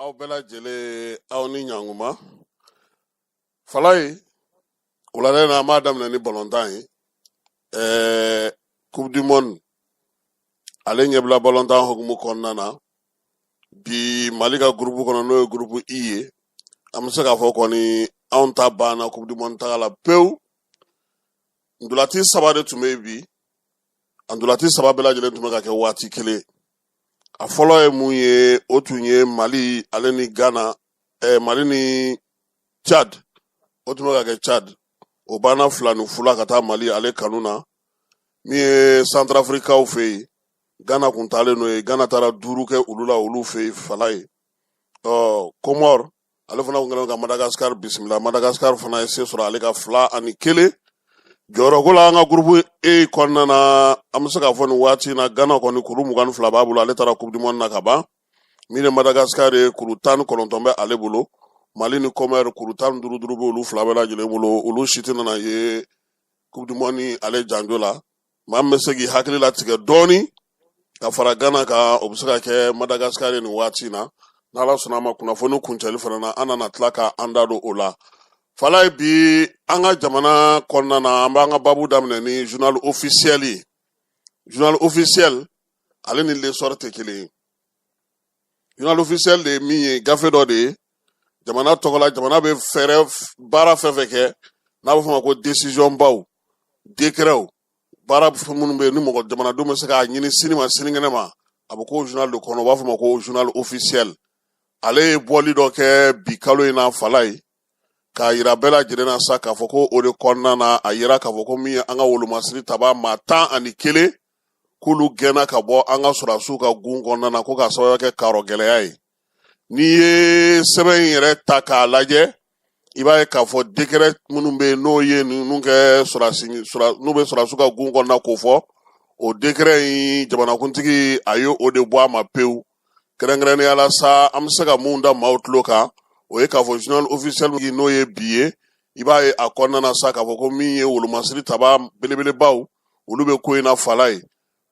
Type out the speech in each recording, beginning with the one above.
aw bɛɛ lajɛlen aw ni ɲanguma Falaye wulada na ma daminɛ ni balontan ye Coupe du Monde ale ɲɛbila balontan hukumu kɔnɔna na bi Mali ka groupe kɔnɔ n'o ye groupe I ye an bɛ se k'a fɔ kɔni anw ta banna Coupe du Monde taga la pewu ndolati saba de tun bɛ bi ndolati saba bɛɛ lajɛlen tun bɛ ka kɛ waati kelen a fɔlɔ ye mun ye o tun ye Mali ale ni Ghana Mali ni Chad o tun bɛ ka kɛ Chad o banna 2-2 ka taa Mali ale kanu na min ye Centrafricaw fɛ yen Ghana kun taalen n'o ye Ghana taara 5 kɛ olu la olu fɛ yen Falaye Comore ale fana kun kɛlen ka Madagascar bisimila Madagascar fana ye se sɔrɔ ale ka 2-1 jɔyɔrɔko la an ka groupe E kɔnɔna na an bɛ se k'a fɔ nin waati in na Ghana kɔni kuru 22 b'a bolo ale taara Coupe du Monde na ka ban min ye Madagascar ye kuru 19 bɛ ale bolo Mali ni Comore kuru 15 bɛ olu fila bɛɛ lajɛlen bolo olu si tɛ nana ye Coupe du Monde ale janjo la maa min bɛ se k'i hakili latigɛ dɔɔni ka fara Ghana kan o bɛ se ka kɛ Madagascar ye nin waati in na n'Ala sɔnna a ma kunnafoni kuncɛli fana na an nana tila ka an da don o la Falaye bi an ka jamana kɔnɔna na an b'an ka babu daminɛ ni journal officiel ye journal officiel ale ni l'essor tɛ kelen ye journal officiel de ye min ye gafe dɔ de ye jamana tɔgɔ la jamana bɛ fɛɛrɛ baara fɛn fɛn kɛ n'a bɛ fɔ ma ko décision baw décret baara minnu bɛ yen ni mɔgɔ jamanadenw bɛ se k'a ɲini sini ma sinikɛnɛ ma a bɛ k'o journal de kɔnɔ u b'a fɔ ma ko journal officiel ale ye bɔli dɔ kɛ bi kalo in na Falaye k'a yira bɛɛ lajɛlen na sa k'a fɔ ko o de kɔnɔna na a yira k'a fɔ ko min ye an ka wolomasiri taba maa 11 k'olu gɛnna ka bɔ an ka sɔrɔdasiw ka gun kɔnɔna na ko k'a sababu kɛ kayɔrɔ gɛlɛya ye n'i ye sɛbɛn in yɛrɛ ta k'a lajɛ i b'a ye k'a fɔ décret minnu bɛ yen n'o ye ninnu kɛ n'u bɛ sɔrɔdasiw ka gun kɔnɔna k'o fɔ o décret in jamanakuntigi a ye o de bɔ a ma pewu kɛrɛnkɛrɛnnenya la sa an bɛ se ka mun da maaw tulo kan o ye k'a fɔ journal officiel n'o ye bi ye i b'a ye a kɔnɔna na sa k'a fɔ ko min ye wolomasiri taba belebelebaw olu bɛ ko in na Falaye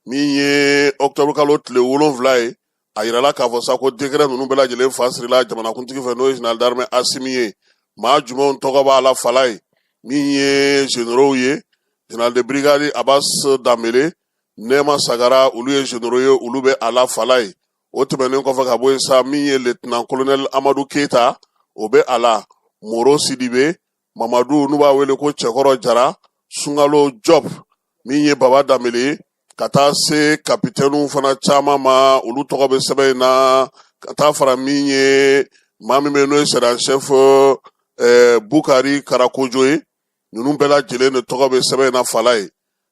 min ye octobre kalo tile 7 ye a yirala k'a fɔ sa ko décret ninnu bɛɛ lajɛlen fa sirila jamanakuntigi fɛ n'o ye général d'armée Assimi ye maa jumɛnw tɔgɔ b'a la Falaye min ye généraux ye général de brigade Abbas Dambélé Nema Sagara olu ye généraux ye olu bɛ a la Falaye o tɛmɛnen kɔfɛ ka bɔ yen sa min ye lieutenant colonel Amadou Keita o bɛ a la Moro Sidibe Mamadou n'u b'a wele ko Cɛkɔrɔ Jara Sunkalo Job min ye Baba Dambélé ka taa se capitaine fana caman ma olu tɔgɔ bɛ sɛbɛn in na ka taa fara min ye maa min bɛ n'o ye sergent chef Bukari Karakojo ye ninnu bɛɛ lajɛlen de tɔgɔ bɛ sɛbɛn in na Falaye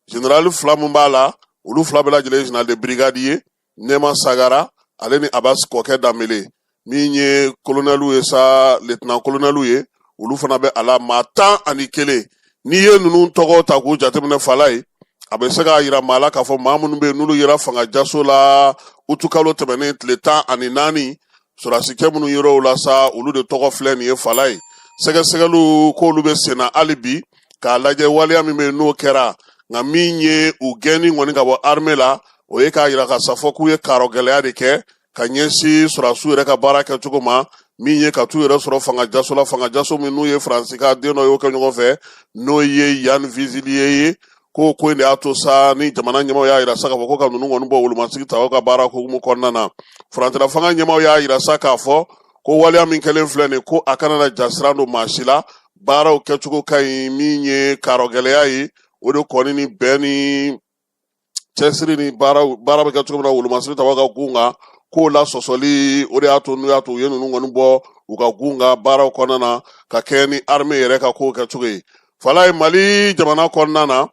général fila min b'a la olu fila bɛɛ lajɛlen général de brigade ye Nema Sagara ale ni Abbas Kɔkɛ Dambélé min ye colonel ye sa lieutenant colonel ye olu fana bɛ a la maa 11 n'i ye ninnu tɔgɔ ta k'u jateminɛ Falaye a bɛ se k'a jira maa la k'a fɔ maa minnu bɛ yen n'olu yera fangajaso la utu kalo tɛmɛnen tile 14 sɔrɔdasikɛ minnu yera o la sa olu de tɔgɔ filɛ nin ye Falaye sɛgɛsɛgɛliw k'olu bɛ sen na hali bi k'a lajɛ waleya min bɛ yen n'o kɛra nka min ye u gɛnni kɔni ka bɔ armée la o ye k'a jira k'a fɔ k'u ye kayɔrɔ gɛlɛya de kɛ ka ɲɛsin sɔrɔdasiw yɛrɛ ka baara kɛcogo ma min ye ka t'u yɛrɛ sɔrɔ fangajaso la fangajaso min n'u ye Faransika den dɔ y'o kɛ ɲɔgɔn fɛ n'o ye Yann Fuselier ye ko ko in de y'a to sa ni jamana ɲɛmaaw y'a jira sa k'a fɔ ko ka ninnu kɔni bɔ wolomasigi taw ka baara hukumu kɔnɔna na faransila fanga ɲɛmaaw y'a jira sa k'a fɔ ko waleya min kɛlen filɛ nin ko a kana na jasira don maa si la baaraw kɛcogo ka ɲi min ye kayɔrɔ gɛlɛya ye o de kɔni ni bɛn ni cɛsiri ni baara bɛ kɛ cogo min na wolomasiri taw ka gun kan k'o la sɔsɔli o de y'a to n'u y'a to u ye ninnu kɔni bɔ u ka gun kan baaraw kɔnɔna na ka kɛ ni armée yɛrɛ ka kow kɛcogo ye Falaye Mali jamana kɔnɔna na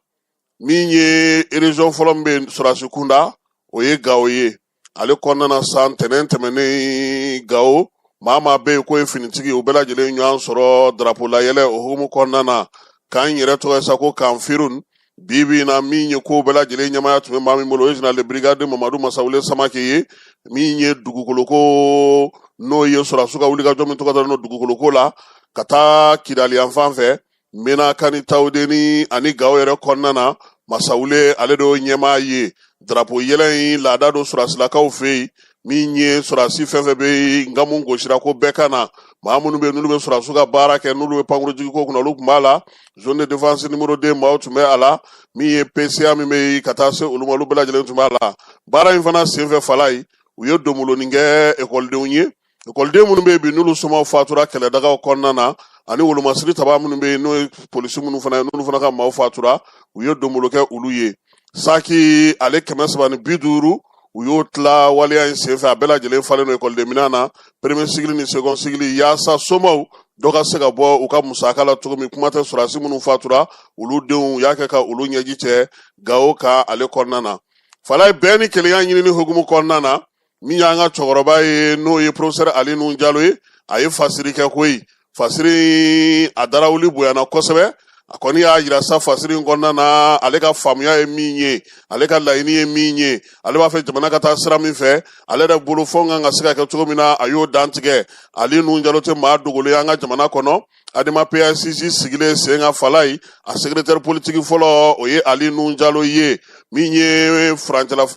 min ye région fɔlɔ min bɛ sɔrɔdasi kunda o ye Gao ye ale kɔnɔna na san tɛnɛn tɛmɛnen Gao maa bɛ yen k'o ye finitigi u bɛɛ lajɛlen ɲɔgɔn sɔrɔ drapeau layɛlɛ o hukumu kɔnɔna na k'an yɛrɛ tɔgɔ ye sa ko Kanfirun bibi na min ye ko bɛɛ lajɛlen ɲɛmaaya tun bɛ maa min bolo o ye général de brigade Mamadou Masawule Samake ye min ye dugukoloko n'o ye sɔrɔdasiw ka wulikajɔ min tɔgɔ dara n'o dugukoloko la ka taa Kidali yan fan fɛ Mena Kani Tawudeni ani Gao yɛrɛ kɔnɔna na Masawule ale de y'o ɲɛmaa ye drapeau yɛlɛ in laada don sɔrɔdasilakaw fɛ yen min ye surasi fɛn fɛn bɛ ngamu gosira ko bɛɛ ka na maa minnu bɛ n'olu bɛ surasiw ka baara kɛ n'olu bɛ pankurujigi ko kunna olu tun b'a la zone de défense numéro 2 maaw tun bɛ a la min ye PCA min bɛ ka taa se olu ma olu bɛɛ lajɛlen tun b'a la baara in fana senfɛ fala ye u ye donbolonin kɛ ekɔlidenw ye ekɔliden minnu bɛ yen bi n'olu somaw fatura kɛlɛdagaw kɔnɔna na ani wolomasiri taba minnu bɛ yen n'o ye polisi minnu fana ye n'olu fana ka maaw fatura u ye donbolo kɛ olu ye saki ale 350 u y'o tila waleya in senfɛ a bɛɛ lajɛlen falen no ekɔliden minan na premier sigili ni second sigili yaasa somaw dɔ ka se ka bɔ u ka musaka la cogo min kuma tɛ surasi minnu fatura olu denw y'a kɛ ka olu ɲɛji cɛ gawo ka ale kɔnɔna na fala ye bɛɛ ni kelenya ɲinini hukumu kɔnɔna na min y'an ka cɛkɔrɔba ye n'o ye professeur Ali Nuhu Jalo ye a ye fasiri kɛ koyi fasiri a darawuli bonyana kosɛbɛ a kɔni y'a yira sa fasiri kɔnɔna na ale ka faamuya ye min ye ale ka laɲini ye min ye ale b'a fɛ jamana ka taa sira min fɛ ale yɛrɛ bolo fɛnw kan ka se ka kɛ cogo min na a y'o dantigɛ Ali Nuhu Jalo tɛ maa dogolen an ka jamana kɔnɔ adama PACC sigilen sen ka fala ye a secrétaire politique fɔlɔ o ye Ali Nuhu Jalo ye min ye furancɛla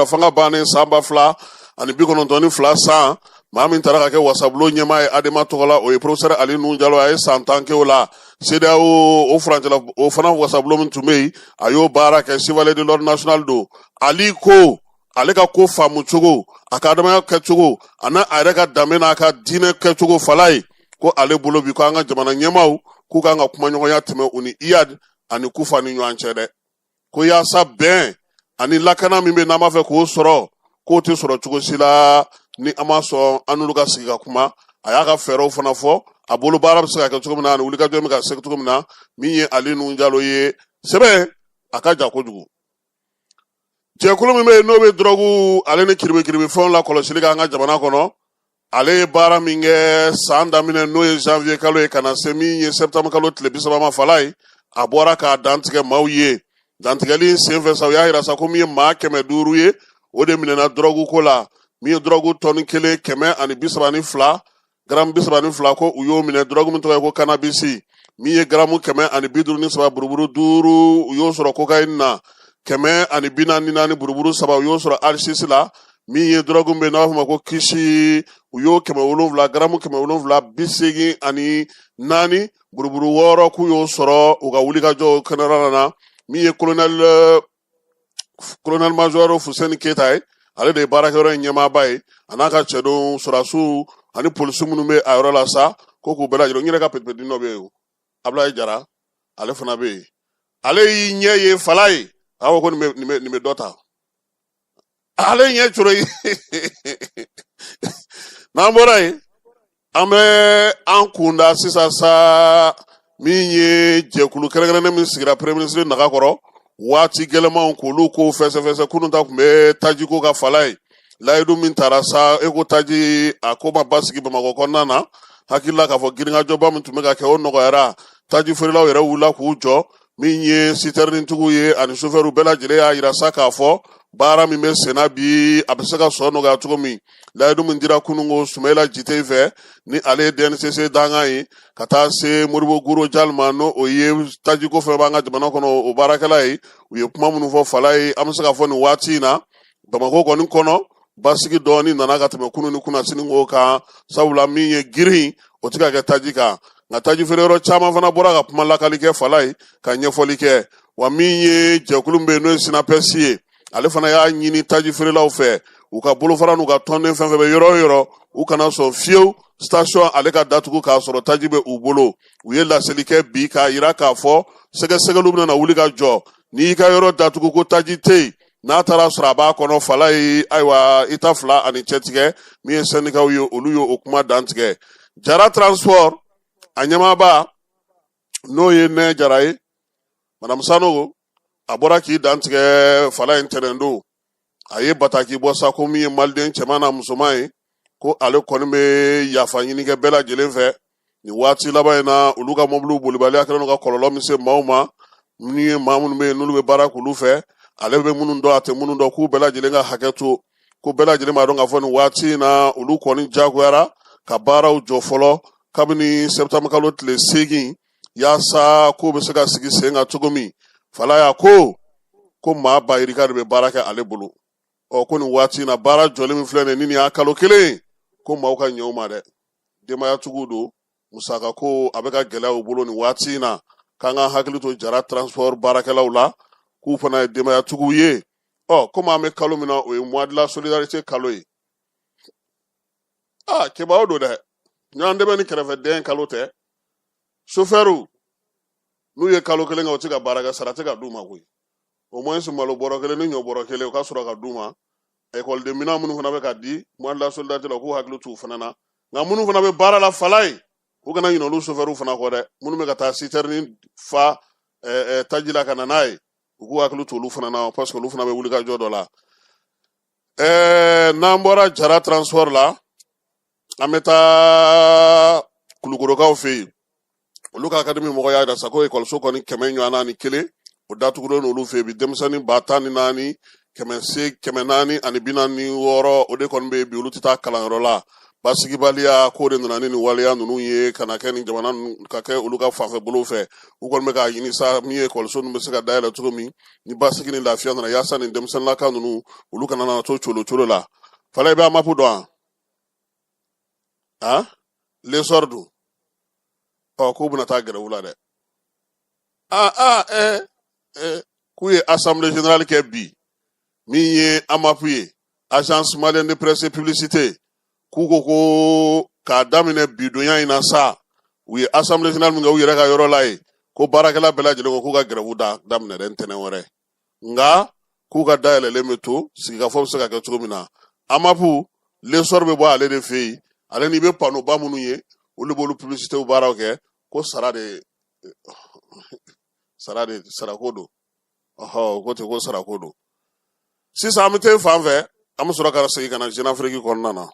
fanga bannen san 2092 san maa min taara ka kɛ wasabulo ɲɛmaa ye adama tɔgɔ la o ye professeur Ali Nuhu Jalo a ye san 10 kɛ o la CEDEAO o furancɛla o fana wasabulo min tun bɛ yen a y'o baara kɛ chevalier de l'ordre national don Ali ko ale ka ko faamu cogo a ka adamaya kɛcogo a n'a a yɛrɛ ka danbe n'a ka diinɛ kɛcogo fala ye ko ale bolo bi ko an ka jamana ɲɛmaaw k'u kan ka kumaɲɔgɔnya tɛmɛ u ni IYAD ani kufa ni ɲɔgɔn cɛ dɛ ko yaasa bɛn ani lakana min bɛ n'an b'a fɛ k'o sɔrɔ k'o tɛ sɔrɔ cogo si la ni an ma sɔn an n'olu ka sigi ka kuma a y'a ka fɛɛrɛw fana fɔ a bolo baara bɛ se ka kɛ cogo min na ani wulikajɔ bɛ ka se cogo min na min ye Ali Nuhu Jalo ye sɛbɛn a ka jan kojugu jɛkulu min bɛ yen n'o bɛ dɔrɔgu ale ni kiribekiribe fɛnw la kɔlɔsili kɛ an ka jamana kɔnɔ ale ye baara min kɛ san daminɛ n'o ye janvier kalo ye ka na se min ye septembre kalo tile 30 ma fala ye a bɔra k'a dantigɛ maaw ye dantigɛli in senfɛ sa u y'a yira sa ko min ye maa 500 ye o de minɛna dɔrɔgu ko la min ye dɔrɔgu tɔni 132 gramme 32 ko u y'o minɛ dɔrɔgu min tɔgɔ ye ko cannabis min ye gramme 153 buruburu 5 u y'o sɔrɔ cocaïne na 144 buruburu 3 u y'o sɔrɔ R6 la min ye dɔrɔgu min bɛ n'a b'a fɔ ma ko kisi u y'o 7 gramme 784 buruburu 6 k'u y'o sɔrɔ u ka wulikajɔ kɛnɛrɛla na min ye colonel major Fuseni Keyita ye ale de ye baarakɛyɔrɔ in ɲɛmaaba ye a n'a ka cɛdon sɔrɔdasiw ani polisi minnu bɛ a yɔrɔ la sa ko k'u bɛɛ lajɛlen n yɛrɛ ka pɛtipɛti dɔ bɛ yen Ablaye Jara ale fana bɛ yen ale y'i ɲɛ ye fala ye a ko nin bɛ dɔ ta ale ɲɛ coro ye n'an bɔra yen an bɛ an kunda sisan sa min ye jɛkulu kɛrɛnkɛrɛnnen min sigira premier ministre Nagakɔrɔ waati gɛlɛmanw k'olu ko fɛsɛfɛsɛ kunun ta tun bɛ tajiko ka fala ye layidu min taara sa eko taji a ko ma basigi Bamakɔ kɔnɔna na hakilila k'a fɔ giringajɔba min tun bɛ ka kɛ o nɔgɔyara taji feerelaw yɛrɛ wulila k'u jɔ min ye citernitigiw ye ani chauffeur bɛɛ lajɛlen y'a yira sa k'a fɔ baara min bɛ senna bi a bɛ se ka sɔrɔ nɔgɔya cogo min layidu min dira kununko Sumayila Jite fɛ ni ale ye DNCC dangan ye ka taa se Modibo Guro Jal ma n'o o ye tajiko fɛn b'an ka jamana kɔnɔ o baarakɛla ye u ye kuma minnu fɔ fala ye an bɛ se ka fɔ nin waati in na Bamakɔ kɔni kɔnɔ basigi dɔɔni nana ka tɛmɛ kunun ni kunnasini ko kan sabula min ye girin o tɛ ka kɛ taji kan nka taji feere yɔrɔ caman fana bɔra ka kuma lakali kɛ fala ye ka ɲɛfɔli kɛ wa min ye jɛkulu min bɛ yen n'o ye Sinapɛsi ye ale fana y'a ɲini taji feerelaw fɛ u ka bolofara n'u ka tɔnden fɛn fɛn bɛ yɔrɔ o yɔrɔ u kana sɔn fiyewu station ale ka datugu k'a sɔrɔ taji bɛ u bolo u ye laseli kɛ bi k'a yira k'a fɔ sɛgɛsɛgɛliw bɛna wuli ka jɔ n'i y'i ka yɔrɔ datugu ko taji tɛ yen n'a taara sɔrɔ a b'a kɔnɔ fala ye ayiwa i ta fila ani cɛtigɛ min ye sɛndikaw ye olu ye o kuma dantigɛ Jara transport a ɲɛmaaba n'o ye Nɛ Jara ye madame Sanogo a bɔra k'i dantigɛ fala in tɛnɛndon a ye bataki bɔ sa ko min ye maliden cɛman na musoman ye ko ale kɔni bɛ yafa ɲini kɛ bɛɛ lajɛlen fɛ nin waati laban in na olu ka mobiliw bolibaliya kɛlen don ka kɔlɔlɔ min se maaw ma ni ye maa minnu bɛ yen n'olu bɛ baara k'olu fɛ ale bɛ minnu dɔn a tɛ minnu dɔn k'u bɛɛ lajɛlen ka hakɛ to ko bɛɛ lajɛlen b'a dɔn k'a fɔ nin waati in na olu kɔni jagoyara ka baaraw jɔ fɔlɔ kabini septembre kalo tile 8 yaasa k'o bɛ se ka sigi sen kan cogo min fala y'a ko maa ba yirika de bɛ baara kɛ ale bolo ko nin waati na baara jɔlen min filɛ nin y'a kalo kelen ko maaw ka ɲɛ u ma dɛ denbayatigiw don musaka ko a bɛ ka gɛlɛya u bolo nin waati na k'an ka hakili to jara transport baarakɛlaw la k'u fana ye denbayatigiw ye komi an bɛ kalo min na o ye mois de la solidarité kalo ye kebaw don dɛ ɲɔgɔn dɛmɛ ni kɛrɛfɛden kalo tɛ chauffeur n'u ye kalo kelen kɛ u tɛ ka baara kɛ sara tɛ ka d'u ma koyi au moins malo bɔrɔ kelen ni ɲɔ bɔrɔ kelen o ka sɔrɔ ka d'u ma ekɔliden minɛn minnu fana bɛ ka di mois de la solidarité la k'u hakili t'u fana na nka minnu fana bɛ baara la falaye u kana ɲinɛ olu chauffeur fana kɔ dɛ minnu bɛ ka taa citerne fa taji la ka na n'a ye u k'u hakili to olu fana na parce que olu fana bɛ wuli ka jɔ dɔ la n'an bɔra jara transport la an bɛ taa kulukorokaw fɛ yen olu ka académie mɔgɔ y'a jira sa ko ekɔliso kɔni 141 o datugulen n'olu fɛ yen bi denmisɛnnin 14 446 o de kɔni bɛ yen bi olu tɛ taa kalanyɔrɔ la basigibaliya k'o de nana ni nin waleya ninnu ye ka na kɛ nin jamana ka kɛ olu ka fanfɛ bolo fɛ u kɔni bɛ k'a ɲini sa min ye ekɔliso ninnu bɛ se ka dayɛlɛ cogo min ni basigi ni lafiya nana yaasa nin denmisɛnninlaka ninnu olu kana na to colo la fala i bɛ amapu dɔn lesɔr dun k'u bɛna taa gɛrɛ u la dɛ k'u ye assemblée générale kɛ bi min ye amapu ye agence malienne de presse et publicité k'u ko k'a daminɛ bidonya in na sa u ye assemblée générale min kɛ u yɛrɛ ka yɔrɔ la ye ko baarakɛla bɛɛ lajɛlen ko k'u ka grève daminɛ dɛ ntɛnɛn wɛrɛ nka k'u ka dayɛlɛlen bɛ to sigikafɔ bɛ se ka kɛ cogo min na amapu lesɔr bɛ bɔ ale de fɛ yen ale ni bɛ panoba minnu ye olu b'olu publicité baaraw kɛ ko sarako don ko ten ko sarako don sisan an bɛ taa fan fɛ an bɛ sɔrɔ ka segin ka na Jeune Afrique kɔnɔna na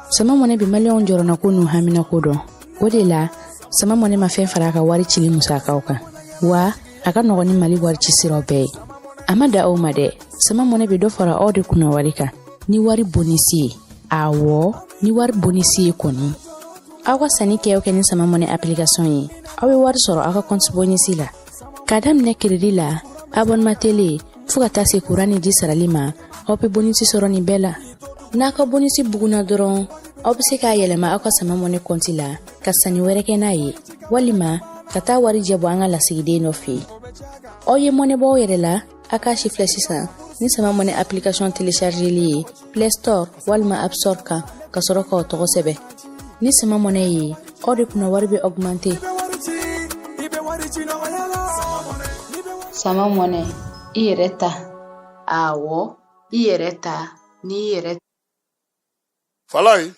sama mɔnɛ bi maliyɛnw jɔrɔna ko n'u hamina ko dɔn o de la sama mɔnɛ ma fɛn fara a ka wari cili musakaw kan wa a ka nɔgɔn ni Mali wari ci siraw bɛɛ ye a ma da aw ma dɛ sama mɔnɛ bi dɔ fara aw de kunna wari kan ni wari bonisi ye ni wari bonisi ye kɔni aw ka sanni kɛ ni sama mɔnɛ application ye aw bɛ wari sɔrɔ aw ka compte bonisi la ka daminɛ crédit la abonnement télé fo ka taa se courant ni ji sarali ma aw bɛ bonisi sɔrɔ nin bɛɛ la n'a ka bonisi buguna dɔrɔn aw bɛ se k'a yɛlɛma aw ka sama mɔnɛ compte la ka sanni wɛrɛ kɛ n'a ye walima ka taa wari jɛ bɔ an ka lasigiden dɔ fɛ yen aw ye mɔnɛ bɔ aw yɛrɛ la a k'a si filɛ sisan ni sama mɔnɛ application téléchargeli ye Play Store walima App Store kan ka sɔrɔ k'aw tɔgɔ sɛbɛn ni sama mɔnɛ ye aw de kunna wari bɛ augmenter sama mɔnɛ i yɛrɛ ta awɔ i yɛrɛ ta ni yɛrɛ falaye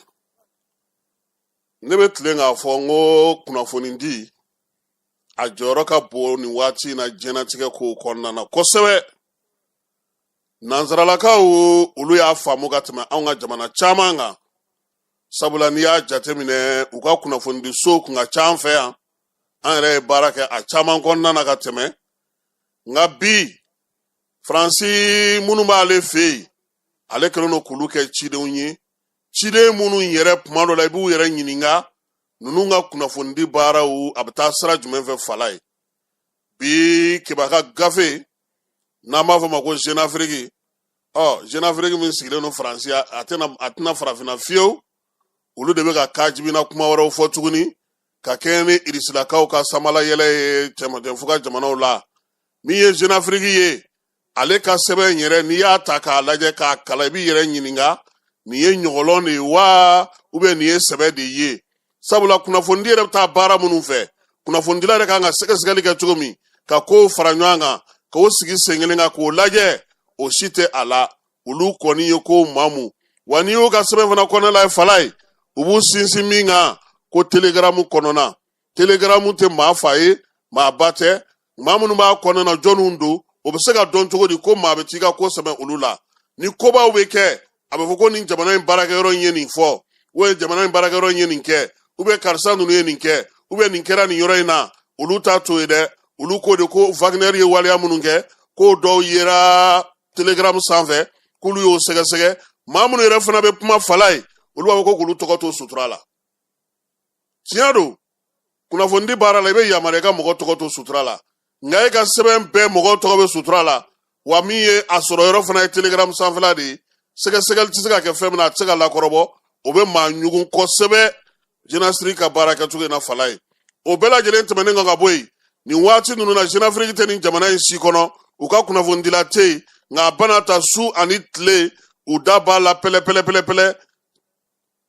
ne bɛ tilen k'a fɔ n ko kunnafoni di a jɔyɔrɔ ka bon nin waati in na diɲɛlatigɛ kow kɔnɔna na kosɛbɛ nansaralakaw olu y'a faamu ka tɛmɛ anw ka jamana caman kan sabula n'i y'a jateminɛ u ka kunnafoni di so kun ka ca an fɛ yan an yɛrɛ ye baara kɛ a caman kɔnɔna na ka tɛmɛ nka bi faransi minnu b'ale fɛ yen ale kɛlen don k'olu kɛ cidenw ye ciden minnu yɛrɛ tuma dɔ la i b'u yɛrɛ ɲininka ninnu ka kunnafoni di baaraw a bɛ taa sira jumɛn fɛ fala ye bi kebaka gafe n'an b'a fɔ ma ko Jeune Afrique Jeune Afrique min sigilen don faransi a tɛna farafinna fiyewu olu de bɛ ka kajibina kuma wɛrɛw fɔ tuguni ka kɛ ni irisilakaw ka samala yɛlɛ ye cɛmancɛfu ka jamanaw la min ye Jeune Afrique ye ale ka sɛbɛn yɛrɛ n'i y'a ta k'a lajɛ k'a kala i b'i yɛrɛ ɲininka nin ye ɲɔgɔlɔn de ye wa nin ye sɛbɛ de ye sabula kunnafonidi yɛrɛ bɛ taa baara minnu fɛ kunnafonidila yɛrɛ kan ka sɛgɛsɛgɛli kɛ cogo min ka kow fara ɲɔgɔn kan k'o sigi sen kelen kan k'o lajɛ o si tɛ a la olu kɔni ye ko maamu wa n'i y'o ka sɛbɛn fana kɔnɔna la ye fala ye u b'u sinsin min kan ko telegaramu kɔnɔna telegaramu tɛ maa fa ye maa ba tɛ maa minnu b'a kɔnɔna jɔnniw don o bɛ se ka dɔn cogo di ko maa bɛ t'i ka ko sɛbɛn olu la ni kobaw bɛ kɛ a bɛ fɔ ko nin jamana in baarakɛyɔrɔ in ye nin fɔ jamana in baarakɛyɔrɔ in ye nin kɛ karisa ninnu ye nin kɛ nin kɛra nin yɔrɔ in na olu t'a to ye dɛ olu ko de ko Wagner ye waleya minnu kɛ k'o dɔw yera telegram sanfɛ k'olu y'o sɛgɛsɛgɛ maa minnu yɛrɛ fana bɛ kuma fala ye olu b'a fɔ ko k'olu tɔgɔ to sutura la tiɲɛ don kunnafoni baara la i bɛ yamaruya i ka mɔgɔ tɔgɔ to sutura la nka e ka sɛbɛn bɛɛ mɔgɔw tɔgɔ bɛ sutura la wa min ye a sɔrɔ yɔrɔ fana ye telegram sanfɛla de ye sɛgɛsɛgɛli tɛ se ka kɛ fɛn min na a tɛ se ka lakɔrɔbɔ o bɛ maa ɲugun kosɛbɛ Jeunafrique ka baara kɛcogo in na fala ye o bɛɛ lajɛlen tɛmɛnen kan ka bɔ yen nin waati ninnu na Jeunafrique tɛ nin jamana in si kɔnɔ u ka kunnafonidila tɛ yen nka a bɛna ta su ani tile u da b'a la pɛlɛ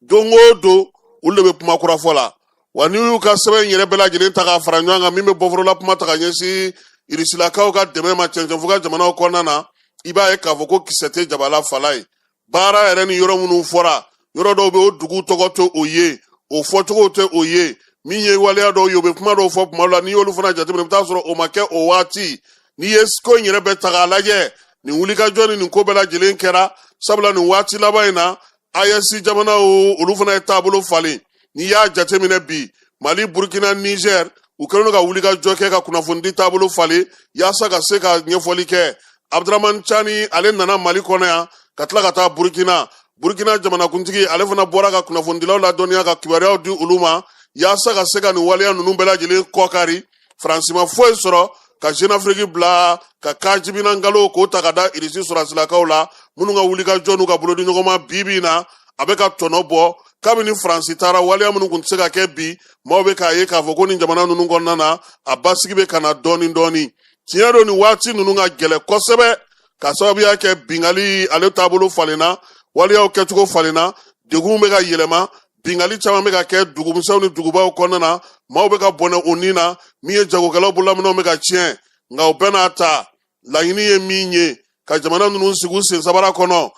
don o don olu de bɛ kuma kura fɔ la wa n'i y'u ka sɛbɛn in yɛrɛ bɛɛ lajɛlen ta k'a fara ɲɔgɔn kan min bɛ bɔforola kuma ta ka ɲɛsin Irisilakaw ka dɛmɛ ma cɛncɛnfo ka jamanaw kɔnɔna na i b'a ye k'a fɔ ko kisɛ tɛ jabala fala ye baara yɛrɛ ni yɔrɔ minnu fɔra yɔrɔ dɔw bɛ o dugu tɔgɔ to o ye o fɔcogo tɛ o ye min ye waleya dɔw ye o bɛ kuma dɔw fɔ kuma la n'i y'olu fana jateminɛ i bɛ taa sɔrɔ o ma kɛ o waati n'i ye ko in yɛrɛ bɛɛ ta k'a lajɛ nin wulikajɔ ni nin ko bɛɛ lajɛlen kɛra sabula nin waati laban in na AES jamanaw olu fana ye taabolo falen n'i y'a jateminɛ bi Mali Burkina Niger u kɛlen don ka wulikajɔ kɛ ka kunnafonidi taabolo falen yaasa ka se ka ɲɛfɔli kɛ Abdramane Chani ale nana Mali kɔnɔ yan ka tila ka taa Burkina jamanakuntigi ale fana bɔra ka kunnafonidilaw ladɔnniya ka kibaruyaw di olu ma yaasa ka se ka nin waleya ninnu bɛɛ lajɛlen kɔkari Faransi ma foyi sɔrɔ ka Jeunafrique bila ka kajibina ngalo k'o ta ka da Irisi sɔrɔsilakaw la minnu ka wulikajɔ n'u ka bolodi ɲɔgɔnma bi in na a bɛ ka tɔnɔ bɔ kabini Faransi taara waleya minnu tun tɛ se ka kɛ bi maaw bɛ k'a ye k'a fɔ ko nin jamana ninnu kɔnɔna na a basigi bɛ ka na dɔɔni tiɲɛ don nin waati ninnu ka gɛlɛ kosɛbɛ ka sababuya kɛ bingali ale taabolo falenna waleyaw kɛcogo falenna degun bɛ ka yɛlɛma bingali caman bɛ ka kɛ dugumisɛnw ni dugubaw kɔnɔna na maaw bɛ ka bɔnɛ o nin na min ye jagokɛlaw bololaminɛw bɛ ka tiɲɛ nka o bɛɛ n'a ta laɲini ye min ye ka jamana ninnu sigi u sen sabara kɔnɔ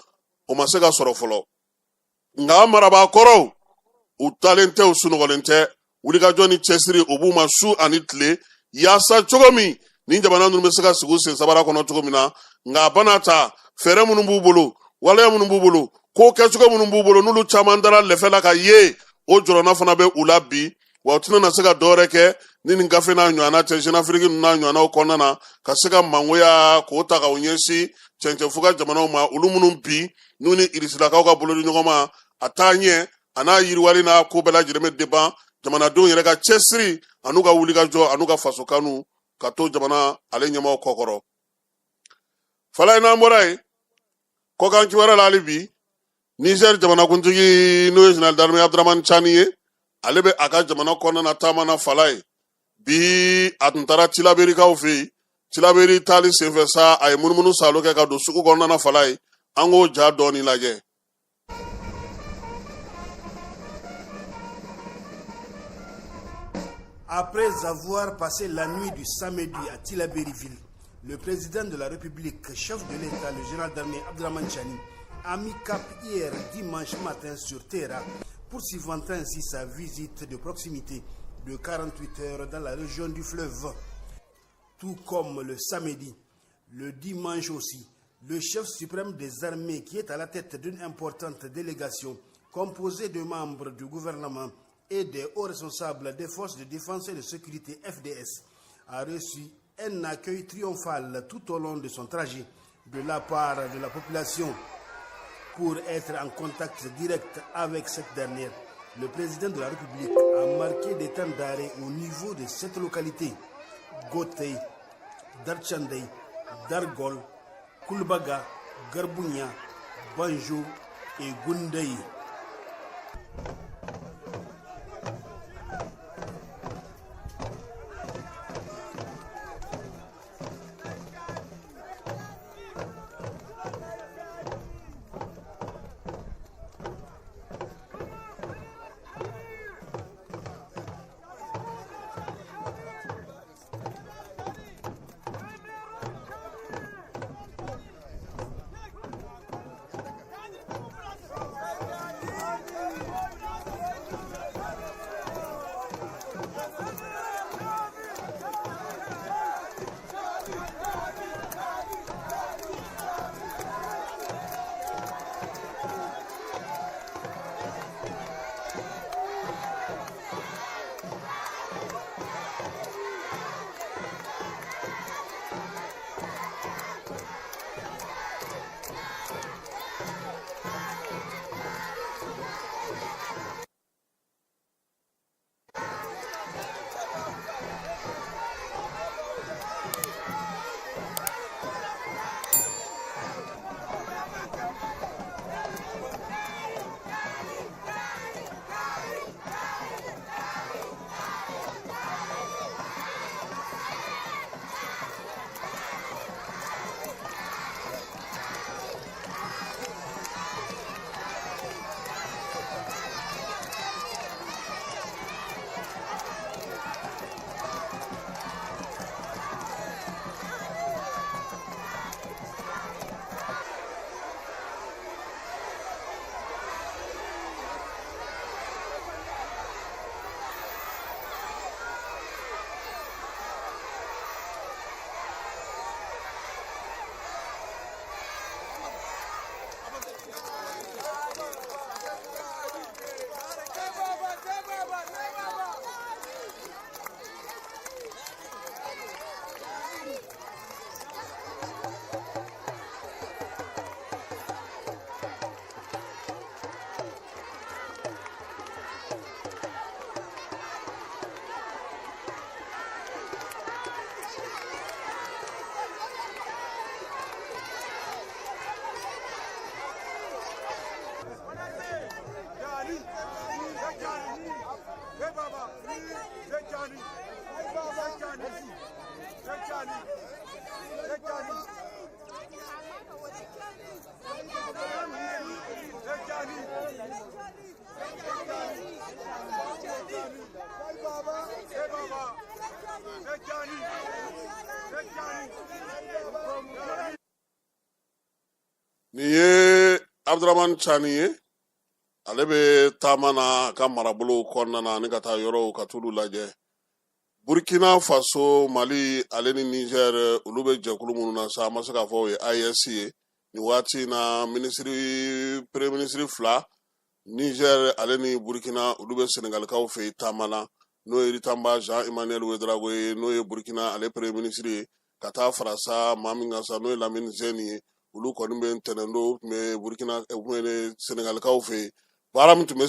o ma se ka sɔrɔ fɔlɔ nka marabaakɔrɔw u talen tɛ u sunɔgɔlen tɛ wulikajɔ ni cɛsiri o b'u ma su ani tile yaasa cogo min ni jamana ninnu bɛ se ka sigi u sen sabara kɔnɔ cogo min na nka a bana ta fɛɛrɛ minnu b'u bolo waleya minnu b'u bolo ko kɛcogo minnu b'u bolo n'olu caman dara lɛfɛ la ka ye o jɔrɔna fana bɛ u la bi wa u tɛna na se ka dɔwɛrɛ kɛ ni nin gafe n'a ɲɔgɔnna tɛ Jeunafrique ninnu n'a ɲɔgɔnnaw kɔnɔna na ka se ka mangoya k'o ta k'o ɲɛsin cɛncɛnfo ka jamanaw ma olu minnu bi n'u ni Irisilakaw ka bolodi ɲɔgɔn ma a taa ɲɛ a n'a yiriwali n'a ko bɛɛ lajɛlen bɛ depan jamanadenw yɛrɛ ka cɛsiri an'u ka wulikajɔ an'u ka faso kanu ka to jamana ale ɲɛmaaw kɔkɔrɔ fala in n'an bɔra yen kɔkan kibaruya la hali bi Niger jamanakuntigi n'o ye Général d'armée Abdramane Chani ye ale bɛ a ka jamana kɔnɔna na taama na fala ye bi a tun taara Tilaberikaw fɛ yen Tilaberi taali senfɛ sa a ye munumunu salo kɛ ka don sugu kɔnɔna na fala ye an k'o ja dɔɔni lajɛ. Après avoir passé la nuit du samedi à Tillabéri-Ville, le président de la République, chef de l'État, le général d'armée Abdramane Chani, a mis cap hier dimanche matin sur Terra, poursuivant ainsi sa visite de proximité de 48 heures dans la région du fleuve. Tout comme le samedi, le dimanche aussi, le chef suprême des armées, qui est à la tête d'une importante délégation composée de membres du gouvernement et des hauts responsables des forces de défense et de sécurité FDS, a reçu un accueil triomphal tout au long de son trajet de la part de la population. Pour être en contact direct avec cette dernière, le président de la République a marqué des temps d'arrêt au niveau de cette localité: Gotei, Darchandei, Dargol, Kulbaga, Garbounia, Banjo et Gundei. Ni ye Abdurahman Chani ye ale bɛ taama na ka marabolo kɔnɔna na ani ka taa yɔrɔw ka t'olu lajɛ. Burkina Faso, Mali ale ni Niger olu bɛ jɛkulu minnu na sa, an ma se k'a fɔ o ye IES ye. Nin waati na premier ministre fila Niger ale ni Burkina olu bɛ Senegalikaw fɛ yen taama na n'o ye Ritamba Jean-Emmanuel Ouedraogo ye, n'o ye Burkina ale premier ministre ye, ka taa farasa maa min kan sa n'o ye Lamine Zeni ye. Olu kɔni bɛ ntɛnɛndo tun bɛ Burkina Senegalikaw fɛ yen. Baara min tun bɛ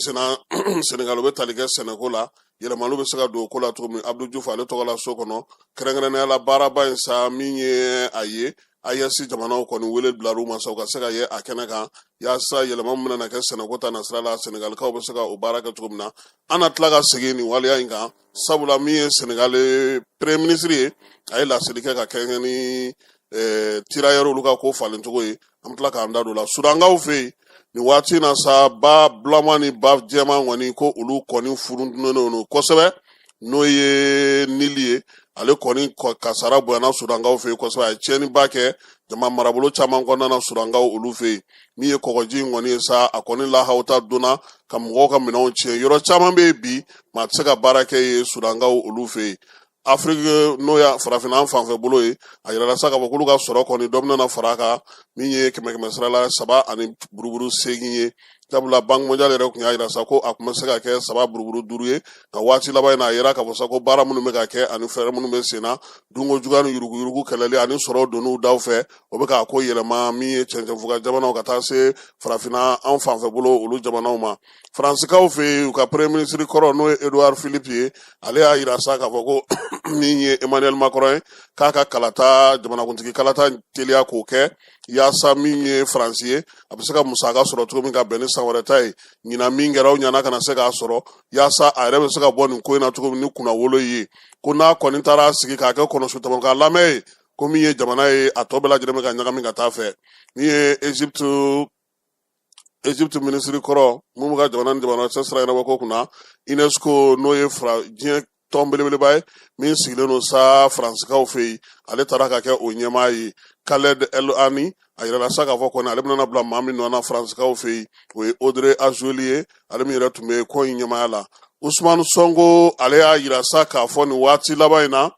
Senegal u bɛ tali kɛ sɛnɛko la, yɛlɛmaliw bɛ se ka don o ko la cogo min. Abdou Diouf ale tɔgɔ la so kɔnɔ, kɛrɛnkɛrɛnnenya la baaraba in sa min ye a ye IES jamanaw kɔni wele bilar'u ma sa u ka se ka ye a kɛnɛ kan yaasa yɛlɛma min bɛna kɛ sɛnɛko ta nasira la Senegalikaw bɛ se ka o baara kɛ cogo min na. An na tila ka segin nin waleya in kan sabula min ye Senegal premier ministre ye a ye laseli kɛ ka kɛɲɛ ni tirailleurs olu ka ko falen cogo ye. An bɛ tila k'an da don la Sudankaw fɛ yen nin waati na sa ba bulama ni ba jɛman kɔni ko olu kɔni furuntinen don kosɛbɛ n'o ye Nili ye ale kɔni kasara bonyana Sudankaw fɛ yen kosɛbɛ a ye tiɲɛniba kɛ jama marabolo caman kɔnɔna na Sudankaw olu fɛ yen min ye kɔgɔji in kɔni ye sa a kɔni lahawta donna ka mɔgɔw ka minɛnw tiɲɛ yɔrɔ caman bɛ yen bi maa tɛ se ka baara kɛ ye Sudankaw olu fɛ yen. Afrique n'o ya farafina an fanfɛ bolo ye a yirala sa k'a fɔ k'olu ka sɔrɔ kɔni dɔ bɛna fara a kan min ye 100 sara la 3 ani buruburu 8 ye. Sabula Banque mondiale yɛrɛ tun y'a yira sa ko a tun bɛ se ka kɛ 3 buruburu 5 ye nka waati laban in na a yira k'a fɔ sa ko baara minnu bɛ ka kɛ ani fɛɛrɛ minnu bɛ sen na dunko juguya ni yuruguyurugu kɛlɛli ani sɔrɔ donniw daw fɛ o bɛ k'a ko yɛlɛma min ye cɛncɛnfuga jamanaw ka taa se farafina an fanfɛ bolo olu jamanaw ma. Faransikaw fɛ yen u ka premier ministre kɔrɔ n'o ye Edouard Philippe ye ale y'a yira sa k'a fɔ ko min ye Emmanuel Macron ye k'a ka kalata jamanakuntigi kalata teliya k'o kɛ yaasa min ye Faransi ye a bɛ se ka musaka sɔrɔ cogo min ka bɛn ni san wɛrɛ ta ye ɲinan min kɛra o ɲana kana se k'a sɔrɔ yaasa a yɛrɛ bɛ se ka bɔ nin ko in na cogo min ni kunna wolo ye ko n'a kɔni taara sigi k'a kɛ kɔnɔsu tɛmɛ k'a lamɛn ye ko min ye jamana ye a tɔ bɛɛ lajɛlen bɛ ka ɲagami ka taa fɛ min ye Egypte ministre kɔrɔ mun bɛ ka jamana ni jamana cɛ sira ɲɛnabɔ ko kunna UNESCO n'o ye diɲɛ tɔn belebeleba ye min sigilen don sa Faransikaw fɛ yen ale taara ka kɛ o ɲɛmaa ye. Khaled El Ani a yirala sa k'a fɔ kɔni ale bɛna bila maa min nɔ na Faransikaw fɛ yen o ye Audrey Azouli ye ale min yɛrɛ tun bɛ ko in ɲɛmaaya la. Ousmane Sonko ale y'a yira sa k'a fɔ nin waati laban in na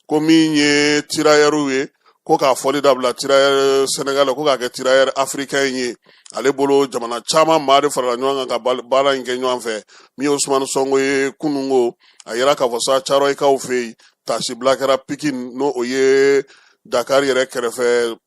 ko min ye tirailleurs ye ko k'a fɔli dabila tirailleurs Sénégal ko k'a kɛ tirailleurs africain ye ale bolo jamana caman maa de farala ɲɔgɔn kan ka baara in kɛ ɲɔgɔn fɛ min ye Ousmane Sonko ye kunungo a yira k'a fɔ sa Caroyikaw fɛ yen tasibila kɛra Pikine n'o o ye Dakar yɛrɛ kɛrɛfɛ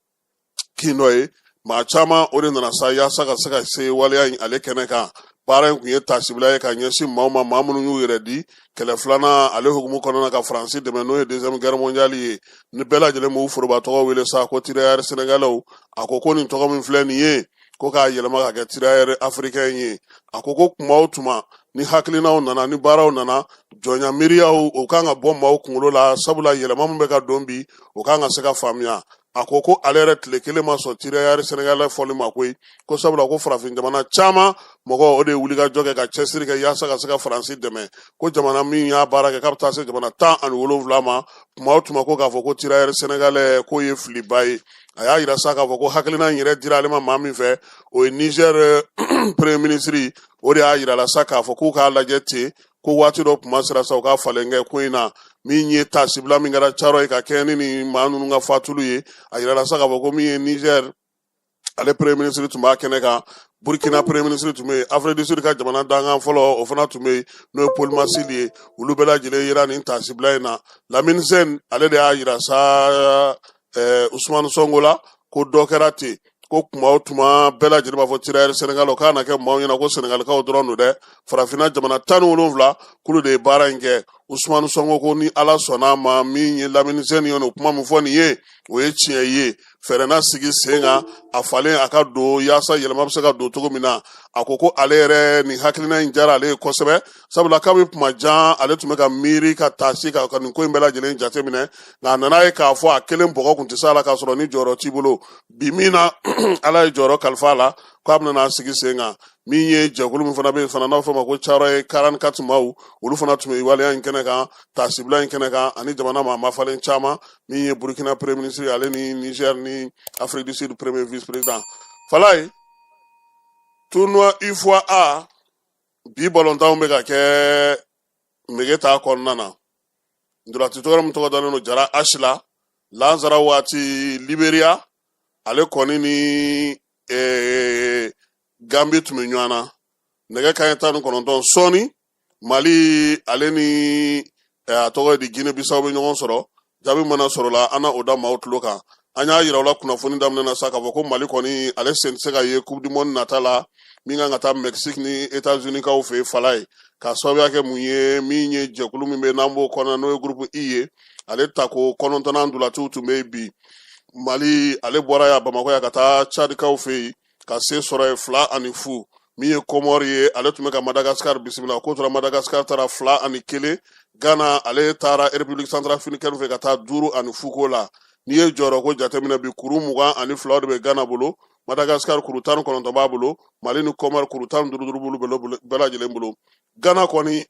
kin dɔ ye maa caman o de nana sa yaasa ka se ka se waleya in ale kɛnɛ kan baara in tun ye tasibila ye ka ɲɛsin maaw ma maa minnu y'u yɛrɛ di kɛlɛ filanan ale hukumu kɔnɔna ka Faransi dɛmɛ n'o ye deuxième guerre mondiale ye ni bɛɛ lajɛlen b'u foroba tɔgɔ wele sa ko tirailleurs sénégalais a ko nin tɔgɔ min filɛ nin ye ko k'a yɛlɛma ka kɛ tirailleurs africain ye a ko tuma o tuma ni hakilinaw nana ni baaraw nana jɔnya miiriyaw o kan ka bɔ maaw kunkolo la sabula yɛlɛma min bɛ ka don bi o kan ka se ka faamuya a ko ale yɛrɛ tile kelen ma sɔn tirailleurs sénégalais fɔli ma koyi ko sabula ko farafin jamana caman mɔgɔ o de ye wulikajɔ kɛ ka cɛsiri kɛ yaasa ka se ka Faransi dɛmɛ ko jamana min y'a baara kɛ k'a bɛ taa se jamana 17 ma tuma o tuma ko k'a fɔ ko tirailleurs sénégalais k'o ye filiba ye a y'a yira sa k'a fɔ ko hakilina in yɛrɛ dira ale ma maa min fɛ o ye Niger premier ministre o de y'a yira la sa k'a fɔ k'u k'a lajɛ ten ko waati dɔ kuma sera sa u ka falen kɛ ko in na min ye tasibila min kɛra Caro ye ka kɛ ni maa ninnu ka fatulu ye a yira la sa k'a fɔ ko min ye Niger ale premier ministre tun b'a kɛnɛ kan Burkina premier ministre tun bɛ yen Afrique du Sud ka jamana dankan fɔlɔ o fana tun bɛ yen n'o ye Paul Masili ye olu bɛɛ lajɛlen yera nin tasibila in na Lamine Zeni ale de y'a yira sa Ousmane Sonko la ko dɔ kɛra ten ko tuma o tuma bɛɛ lajɛlen b'a fɔ tirailleurs Sénégal o k'a na kɛ maaw ɲɛna ko Sénégalikaw dɔrɔn don dɛ farafinna jamana 17 kulu de ye baara in kɛ Usmanu Sonko ko ni ala sɔnna ma min ye Lamini Zeni ye o kuma min fɔ nin ye o ye tiɲɛ ye fɛɛrɛ na sigi sen kan a falen a ka don yaasa yɛlɛma bɛ se ka don cogo min na a ko ale yɛrɛ nin hakilina in diyara ale ye kosɛbɛ sabula kabini kuma jan ale tun bɛ ka miiri ka taasi ka nin ko in bɛɛ lajɛlen jateminɛ nka a nana ye k'a fɔ a kelen bɔgɔ kun tɛ se a la k'a sɔrɔ ni jɔyɔrɔ t'i bolo bi min na ala ye jɔyɔrɔ kalifa a la k'a bɛna sigi sen kan min ye jɛkulu min fana bɛ yen fana n'a fɔ ma ko Caro 44 maaw olu fana tun bɛ waleya in kɛnɛ kan taasibila in kɛnɛ kan ani jamana maa mafalen caman min ye Burkina premier ministre ale ni Niger ni Afrique du Sud premier vice président Falaye tournoi UFOA bi balontanw bɛ ka kɛ nege t'a kɔnɔna na ndolatitɔgɔ min tɔgɔ dalen don Jara Ashila Lansara waati Liberia ale kɔni ni Gambie tun bɛ ɲɔgɔn na nɛgɛ kanɲɛ 19 sɔɔni Mali ale ni a tɔgɔ di Guinée Bissau bɛ ɲɔgɔn sɔrɔ jaabi mana sɔrɔ la an na o da maaw tulo kan an y'a yira u la kunnafoni daminɛ na sa k'a fɔ ko Mali kɔni ale sen tɛ se ka ye Coupe du Monde nata la min kan ka taa Mexique ni États-Unis kaw fɛ yen Falaye k'a sababuya kɛ mun ye min ye jɛkulu min bɛ n'an b'o kɔnɔ n'o ye groupe I ye ale ta ko 9 ndolatiw tun bɛ yen bi Mali ale bɔra ya Bamakɔ ya ka taa Tchad kaw fɛ yen ka se sɔrɔ 2-0 min ye Comore ye ale tun bɛ ka Madagascar bisimila ko tora Madagascar taara 2-1 Ghana ale taara République centrafricaine fɛ ka taa 5-0 ko la n'i ye jɔyɔrɔ ko jateminɛ bi kuru 22 de bɛ Ghana bolo Madagascar kuru 19 b'a bolo Mali ni Comore kuru 15 bolo bɛɛ lajɛlen bolo Ghana kɔni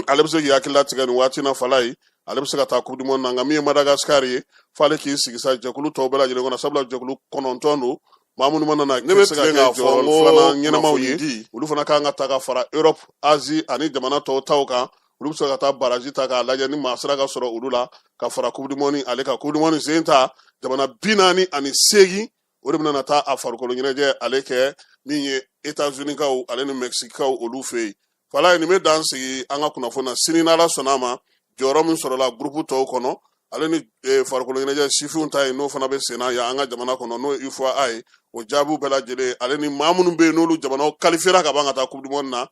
ale bɛ se k'i hakili latigɛ nin waati na Falaye ale bɛ se ka taa Coupe du Monde na nka min ye Madagascar ye f'ale k'i sigi sa jɛkulu tɔw bɛɛ lajɛlen kɔnɔ sabula jɛkulu 9 don maa minnu mana na ne bɛ se ka kɛ jɔyɔrɔ filanan ɲɛnamaw ye olu fana kan ka ta ka fara Europe Asie ani jamana tɔw taw kan olu bɛ se ka taa baraji ta k'a lajɛ ni maa sera ka sɔrɔ olu la ka fara Coupe du Monde ale ka Coupe du Monde sen ta jamana 48 o de bɛna taa a farikolo ɲɛnajɛ ale kɛ min ye États-Unis kaw ale ni Mexique kaw olu fɛ yen Falaye nin bɛ dan sigi an ka kunnafoni na sini n'Ala sɔnna a ma jɔyɔrɔ min sɔrɔla groupe tɔw kɔnɔ ale ni farikolo ɲɛnajɛ sifinw ta ye n'o fana bɛ sen na yan an ka jamana kɔnɔ n'o ye UFOA ye o jaabiw bɛɛ lajɛlen ale ni maa minnu bɛ yen n'olu jamanaw qualifiera ka ban ka taa Coupe du Monde na